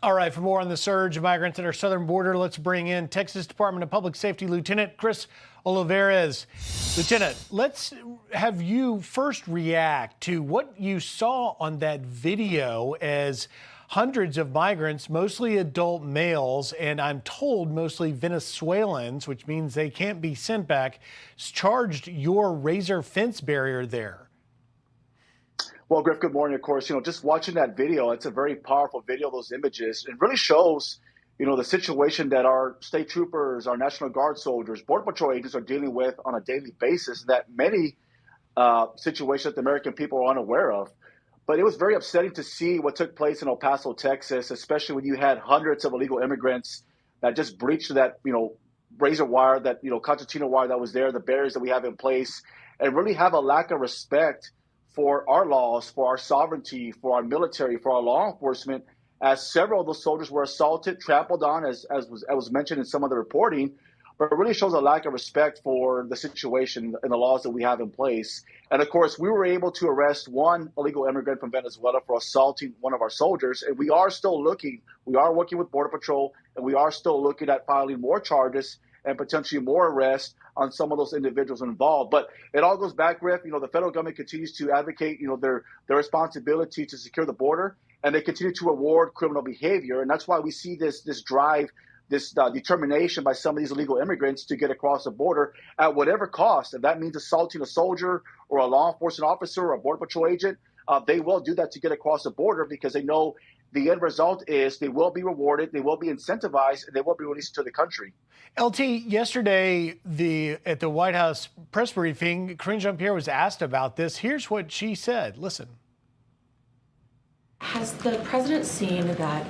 All right, for more on the surge of migrants at our southern border, let's bring in Texas Department of Public Safety Lieutenant Chris Olivares. Lieutenant, let's have you first react to what you saw on that video as hundreds of migrants, mostly adult males, and I'm told mostly Venezuelans, which means they can't be sent back, charged your razor fence barrier there. Well, Griff, good morning. Of course, just watching that video, it's a very powerful video, those images. It really shows, the situation that our state troopers, our National Guard soldiers, Border Patrol agents are dealing with on a daily basis that many situations that the American people are unaware of. But it was very upsetting to see what took place in El Paso, Texas, especially when you had hundreds of illegal immigrants that just breached that, razor wire, that, concertina wire that was there, the barriers that we have in place, and really have a lack of respect for our laws, for our sovereignty, for our military, for our law enforcement, as several of those soldiers were assaulted, trampled on, as was mentioned in some of the reporting. But it really shows a lack of respect for the situation and the laws that we have in place. And of course, we were able to arrest one illegal immigrant from Venezuela for assaulting one of our soldiers. And we are still looking, we are working with Border Patrol, and we are still looking at filing more charges and potentially more arrests on some of those individuals involved. But it all goes back, Griff, the federal government continues to advocate, their responsibility to secure the border, and they continue to reward criminal behavior. And that's why we see this drive, this determination by some of these illegal immigrants to get across the border at whatever cost. If that means assaulting a soldier or a law enforcement officer or a Border Patrol agent, they will do that to get across the border because they know the end result is they will be rewarded, they will be incentivized, and they will be released to the country. LT, yesterday at the White House press briefing, Karine Jean-Pierre was asked about this. Here's what she said. Listen. Has the president seen that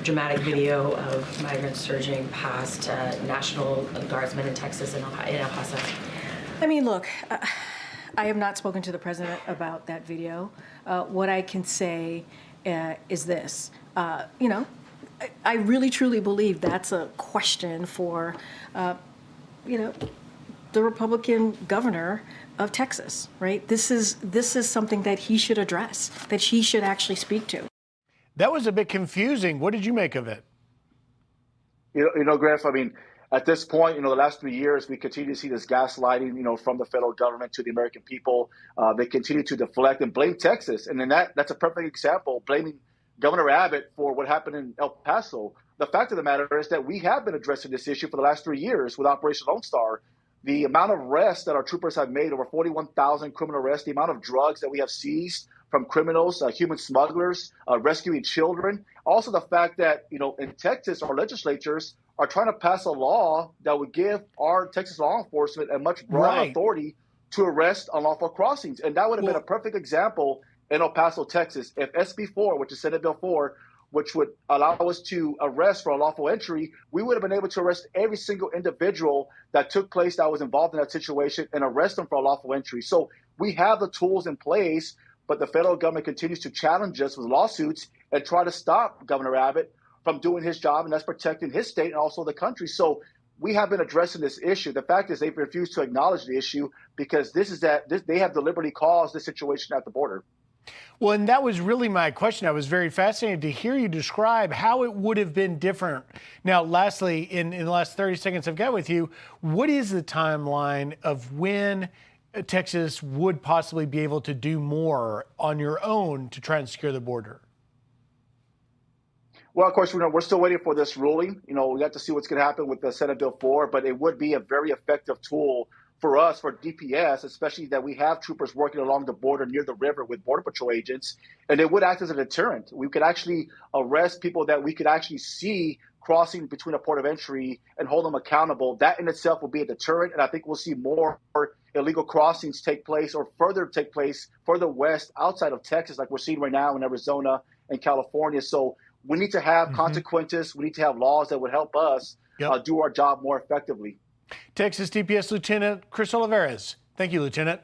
dramatic video of migrants surging past National Guardsmen in Texas and in El Paso? I mean, look, I have not spoken to the president about that video. What I can say is this, I really truly believe that's a question for, the Republican governor of Texas, right? This is something that he should address, that he should actually speak to. That was a bit confusing. What did you make of it? Griff, I mean, at this point, the last 3 years, we continue to see this gaslighting, from the federal government to the American people. They continue to deflect and blame Texas. And then that's a perfect example, blaming Governor Abbott for what happened in El Paso. The fact of the matter is that we have been addressing this issue for the last 3 years with Operation Lone Star. The amount of arrests that our troopers have made, over 41,000 criminal arrests, the amount of drugs that we have seized from criminals, human smugglers, rescuing children. Also the fact that, in Texas, our legislatures are trying to pass a law that would give our Texas law enforcement a much broader authority to arrest unlawful crossings. And that would have been a perfect example in El Paso, Texas. If SB 4, which is Senate Bill 4, which would allow us to arrest for unlawful entry, we would have been able to arrest every single individual that took place that was involved in that situation and arrest them for unlawful entry. So we have the tools in place, but the federal government continues to challenge us with lawsuits and try to stop Governor Abbott from doing his job, and that's protecting his state and also the country. So we have been addressing this issue. The fact is they've refused to acknowledge the issue because they have deliberately caused this situation at the border. Well, and that was really my question. I was very fascinated to hear you describe how it would have been different. Now, lastly, in the last 30 seconds I've got with you, what is the timeline of when Texas would possibly be able to do more on your own to try and secure the border? Well, of course, we're still waiting for this ruling. We have to see what's going to happen with the Senate Bill 4, but it would be a very effective tool for us, for DPS, especially that we have troopers working along the border near the river with Border Patrol agents, and it would act as a deterrent. We could actually arrest people that we could actually see crossing between a port of entry and hold them accountable. That in itself will be a deterrent, and I think we'll see more illegal crossings take place or take place further west outside of Texas, like we're seeing right now in Arizona and California. So we need to have consequences. We need to have laws that would help us do our job more effectively. Texas DPS Lieutenant Chris Olivares. Thank you, Lieutenant.